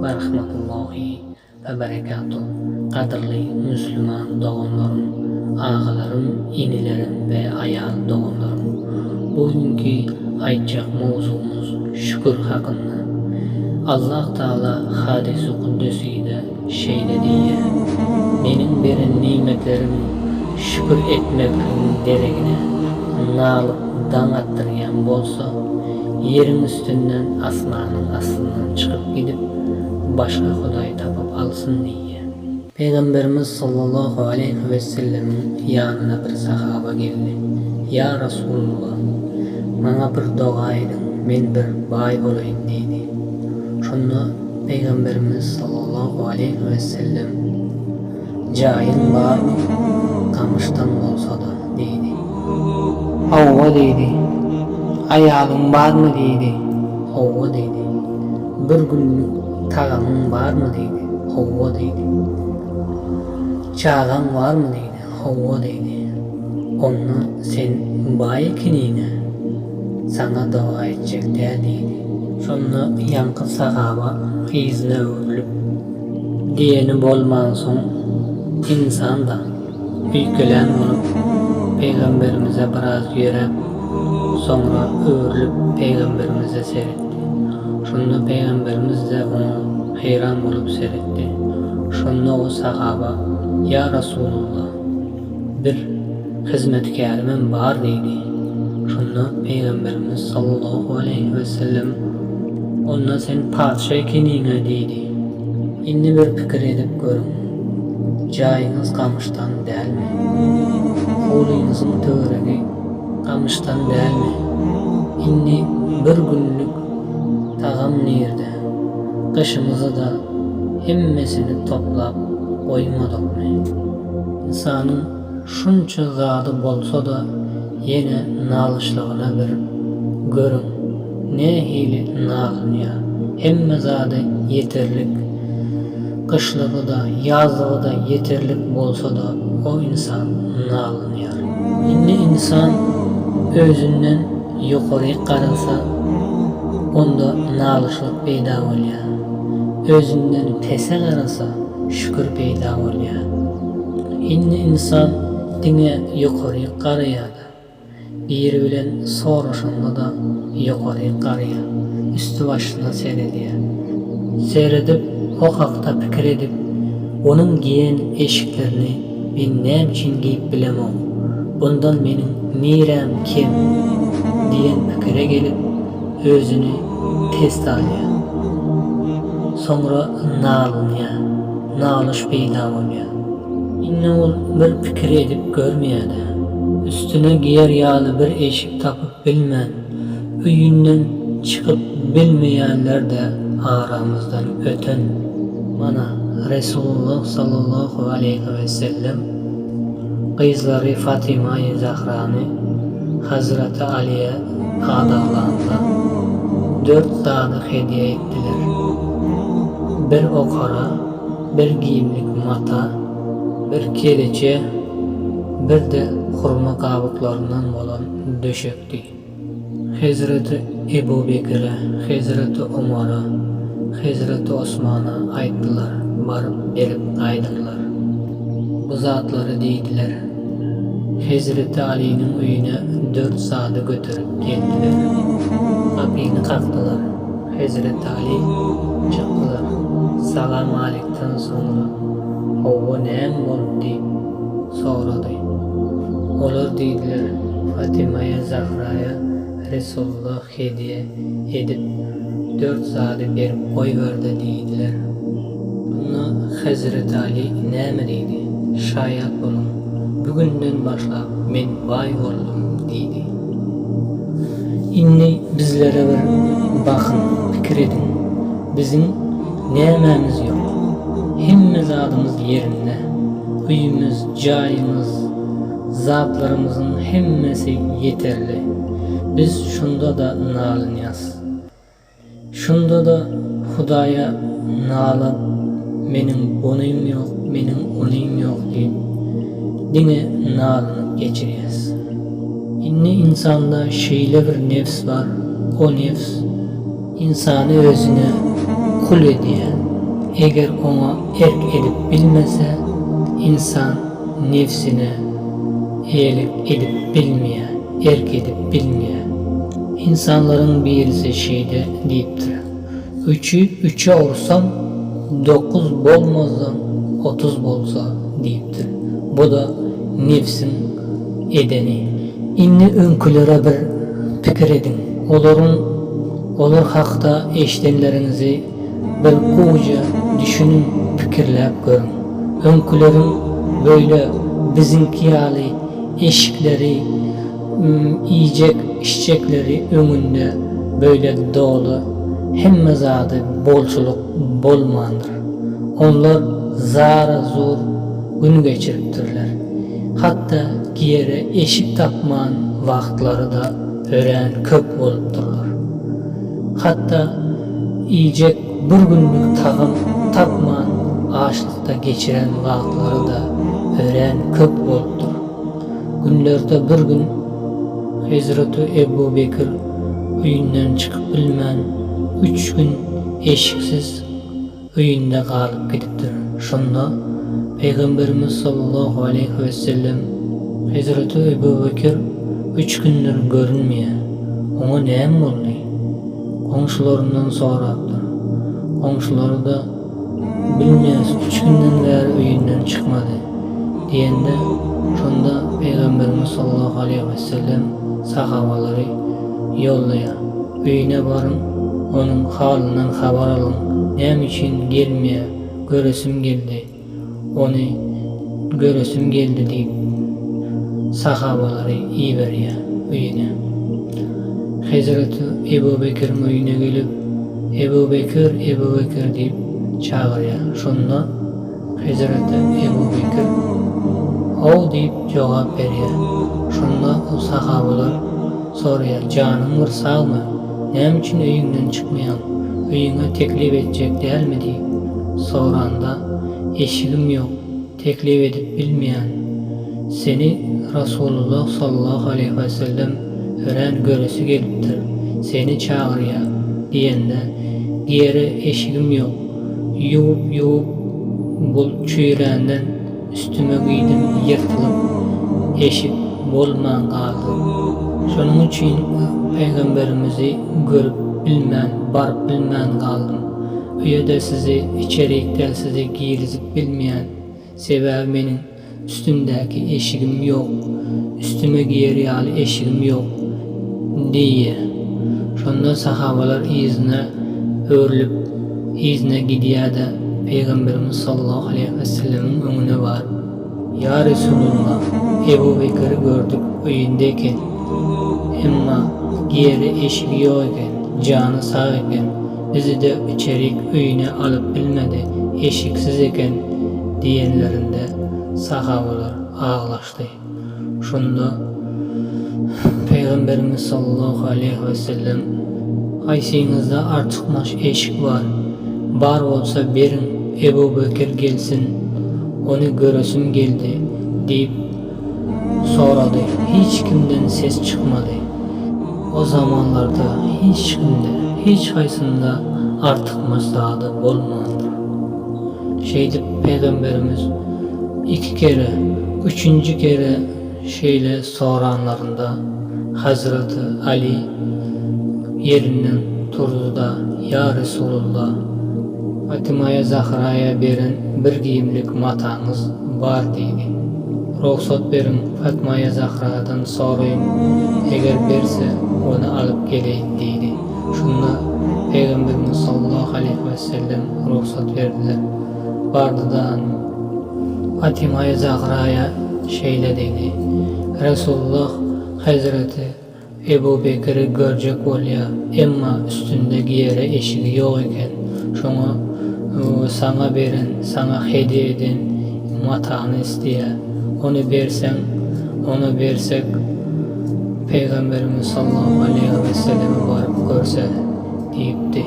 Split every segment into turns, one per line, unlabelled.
ve rahmetullahi ve berekatuhu. Kadırlı Müslüman doğanlarım, ağalarım, inilerim ve ayal doğanlarım. Bugünkü aytacak mevzumuz şükür hakkında. Allah Teala hadis-i kuddüsüyle şöyle diye: benim veren nimetlerimi şükür etmekliğin deregine nalıp dan attıryan bolsa, yerin üstünden asmanın aslından çıkıp gidip başka Huday tapıp alsın diye. Peygamberimiz sallallahu aleyhi ve sellemin yanına bir sahaba geldi. Ya Resulullah, bana bir dua edin, men bir bay olayım dedi. Şunda Peygamberimiz sallallahu aleyhi ve sellem, cayın var mı? Kamıştan olsa da dedi. Ova dedi. Ayağın var mı dedi. Ova dedi. Bir günlük tağamın var mı dedi. Ova dedi. Çağan var mı dedi. Ova dedi. Onu sen bay kinine sana dua edecek dedi. Sonra yankı sahaba izne örülüp diyeni bolmansın insan da ülkelen olup Peygamberimize biraz yere sonra örülüp Peygamberimize seyretti. Şunda Peygamberimiz de onu hayran olup seyretti. Şunda o sahaba, ya Resulullah, bir hizmetkarımın var dedi. Şunda Peygamberimiz sallallahu aleyhi ve sellem ona sen padişah kinine dedi. İnni bir fikir edip görün. Cayınız kamıştan değil mi? Kulunuzun tövregi kamıştan değil mi? İnni bir günlük tağam nerede? Kışımızı da hemmesini toplap koymadık mı? İnsanın şunça zadı bolsa da yine nalışlığına bir görün. Ne hili nalın ya? Hemme zadı yeterlik. Kışlığı da yazlığı da yeterlik bolsa da o insan nalınıyor. Şimdi insan özünden yukarı karasa onda nalışlık peyda oluyor. Özünden pese karasa şükür peyda oluyor. Şimdi insan dine yukarı karaya da bir bilen soruşunda da yukarı karaya üstü başına seyrediyor. Seyredip o hakta fikir edip onun giyen eşiklerini ben ne için giyip bilemem, bundan benim mirem kim diyen fikire gelip özünü test alıyor. Sonra nalış peyda oluyor. İnne ol bir fikir edip görmeye de üstüne giyer yağlı bir eşik tapıp bilmen, üyünden çıkıp bilmeyenler de aramızdan öten. Bana Resulullah sallallahu aleyhi ve sellem kızları Fatima-i Zahra'nı Hazreti Ali'ye adağlarında 4 sadık hediye ettiler. Bir okara, bir giyimlik mata, bir keriçe, bir de hurma kabuklarından olan döşekti. Hazreti Ebu Bekir'e, Hazreti Umar'a, Hazreti Osman'a ayttılar, barıp berip kaydılar. Bu zatları deydiler. Hazreti Ali'nin uyuna 4 saati götürüp geldiler. Kapıyını kaktılar. Hazreti Ali çıktılar. Salam alikten sonra "Hava neyim bolup?" deyip soradı. Olar deydiler, Fatima'ya Zahra'ya Resulullah hediye edip 4 saati berip koyverdi deydiler. Buna Hazreti Ali näme deydi? Şayat bolun, bugünden başlap men bay oldum deydi. İnni bizlere bir bakın, fikir edin. Bizim nämemiz yok. Hemme zadımız yerinde. Uyumuz, cayımız, zatlarımızın hemmesi yeterli. Biz şunda da nalınıyaz. Şunda da Hudaya nalıp menin bunun yok, menin onun yok deyip dine nalınıp geçiriyiz. İnni insanda şeyle bir nefs var. O nefs insanı özüne kul ediyor. eger ona erk edip bilmese, insan nefsine eğilik edip bilmeye, erk edip bilmeye. İnsanların birisi şeyde deyiptir. 3'e vursam 9 bolmazdan 30 bolsa deyiptir. Bu da nefsin edeni. İnni önkülere bir fikir edin. Olur hakta eşdenlerinizi bir kuğuca düşünün, fikirlep görün. Önkülerin böyle bizimki yali eşikleri, yiyecek içecekleri önünde böyle dolu, hemme zadı bolçuluk bolmandır. Onlar zara zor gün geçiriptirler. Hatta giyere eşik takman vaktları da ören köp bolupdurlar. Hatta yiyecek bir günlük takım tapman açlıkta geçiren vaktları da ören köp bolupdur. Günlerde bir gün Hazreti Ebu Bekir üyünden çıkıp bilmän 3 gün eşiksiz üyünde kalıp gidipdir. Şunda Peygamberimiz sallallahu aleyhi ve sellem Hazreti Ebu Bekir 3 gündür görünmeye. Ona neyem oldu? Komşularından soraktır. Komşuları da bilmeyiz, 3 günden beri üyünden çıkmadı diyende, şunda Peygamberimiz sallallahu aleyhi ve sellem sahabaları yollaya, üyüne varın, onun halinden haber alın, nem için gelmeye, göresim geldi, onu göresim geldi deyip sahabaları iyi veriyor üyüne. Hazreti Ebu Bekir'in üyüne gelip Ebu Bekir deyip çağırıyor. Şunda Hazreti Ebu Bekir o deyip cevap veriyor. Şunda o sahabalar soruyor, canın var sağ mı? Nem için üyünden çıkmayan, üyüne teklif edecek değil mi deyip soranda, eşigim yok, teklif edip bilmeyen, seni Resulullah sallallahu aleyhi ve sellem öğren göresi geliptir, seni çağırıyor diyende, giyere eşigim yok, yuvup bul çüyrenden üstüme giydim, yırtılıp eşik bolman kaldı. Şunun için Peygamberimizi görüp bilmän, barıp bilmän kaldım. Üyede sizi, içerikte sizi giyirizip bilmeyen, sebebi menin üstümdeki eşigim yok, üstüme giyer yali eşigim yok diye. Şunda sahabalar izne örülüp, izne gidiyor da Peygamberimiz sallallahu aleyhi ve sellem'in önüne var. Ya Resulullah, Ebu Bekir'i gördük üyündeyken, ama giyeri eşiği yok iken, canı sağ iken, bizi de içerik üyüne alıp bilmedi, eşiksiz iken diyenlerinde sahabalar ağlaştı. Şunda Peygamberimiz sallallahu aleyhi ve sellem, haysinizde artıkmaş eşik var olsa berin, Ebu Bekir gelsin, onu göresim geldi deyip soradı. Hiç kimden ses çıkmadı. O zamanlarda hiç kimde, hiç haysında artık maslahatı olmadı. Peygamberimiz 2 kere, 3. kere soranlarında Hazreti Ali yerinden turdu da, ya Resulullah, Fatıma'ya Zahra'ya verin bir giyimlik matağınız var dedi. Ruhsat verin, Fatma'ya Zahra'dan sorayım, eğer verse onu alıp geleyim dedi. Şunda Peygamberimiz sallallahu aleyhi ve sellem ruhsat verdiler. Vardı da Fatma'ya Zahra'ya dedi. Resulullah Hazreti Ebu Bekir'i görecek olya, emma üstünde giyere eşiği yok iken, şuna sana verin, sana hediye edin matağını isteye. Onu versek Peygamberimiz sallallahu aleyhi ve sellem'e varıp görse deyipti.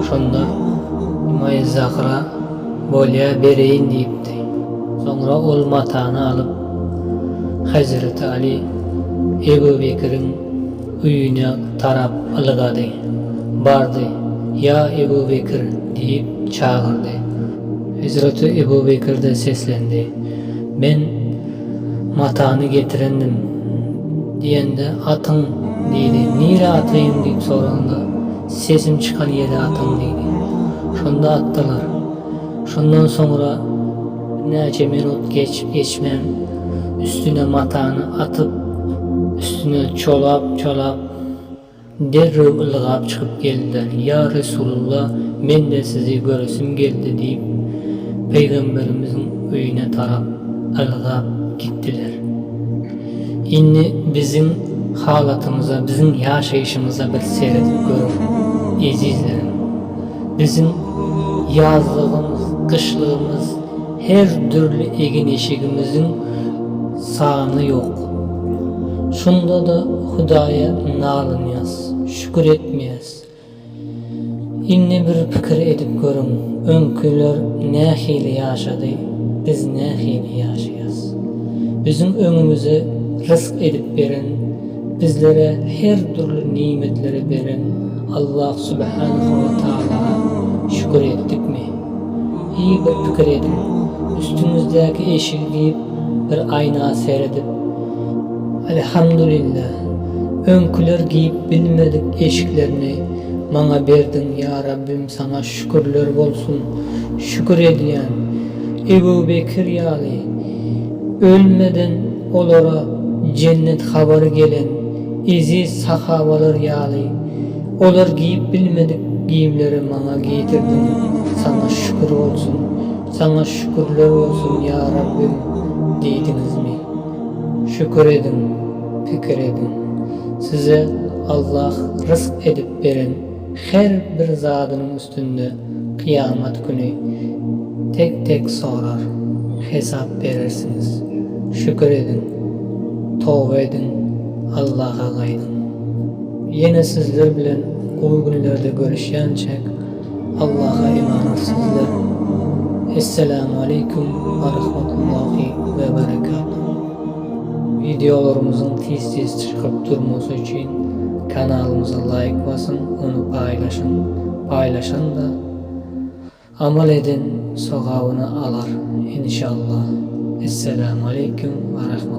Şunda Fatma'ya Zahra bolya bereyin deyipti. Sonra ol matağını alıp Hazreti Ali Ebu Bekir'in üyüne tarap ılıgadı. Bardı, ya Ebu Bekir deyip çağırdı. Hazreti Ebu Bekir de seslendi. Ben matağını getirendim diyende atın dedi. Nire atayım deyip soranda sesim çıkan yere atın dedi. Şunda attılar. Şundan sonra nece minut geçmem üstüne matağını atıp üstüne çolap derrüv ılgap çıkıp geldiler. Ya Resulullah, men de sizi göresim geldi deyip Peygamberimizin öyüne tarap ılgap gittiler. İnni bizim halatımıza, bizim yaşayışımıza bir seyredip görün ezizlerim. Bizim yazlığımız, kışlığımız, her türlü egin eşigimizin sağını yok. Şunda da Hudaya nalınıyaz, şükür etmeyez. İnne bir fikir edip görün, önküler ne hili yaşadı, biz ne hili yaşayaz. Bizim önümüze rızk edip veren, bizlere her türlü nimetleri veren Allah Subhanahu ve Teala'ya şükür ettik mi? İyi bir fikir edin, üstümüzdeki eşiği deyip bir ayna seyredip elhamdülillah, önküler giyip bilmedik eşiklerini bana verdin ya Rabbim, sana şükürler olsun. Şükür ediyen Ebu Bekir yali ölmeden olara cennet haber gelen iziz sahabalar yali, olar giyip bilmedik giyimleri bana giydirdin, sana şükür olsun, sana şükürler olsun ya Rabbim dediniz mi? Şükür edin, fikir edin. Size Allah rızk edip veren her bir zadının üstünde kıyamet günü tek tek sorar, hesap verirsiniz. Şükür edin, tövbe edin, Allah'a gaydın. Yine sizler bilen o günlerde görüşençek Allah'a emanet sizler. Esselamu Aleyküm ve Rahmetullahi ve Berekatuhu. Videolarımızın tez çıkıp durması için kanalımıza like basın, onu paylaşın da amal edin, sogavını alar inşallah. Esselamu Aleyküm ve Rahmetullahi.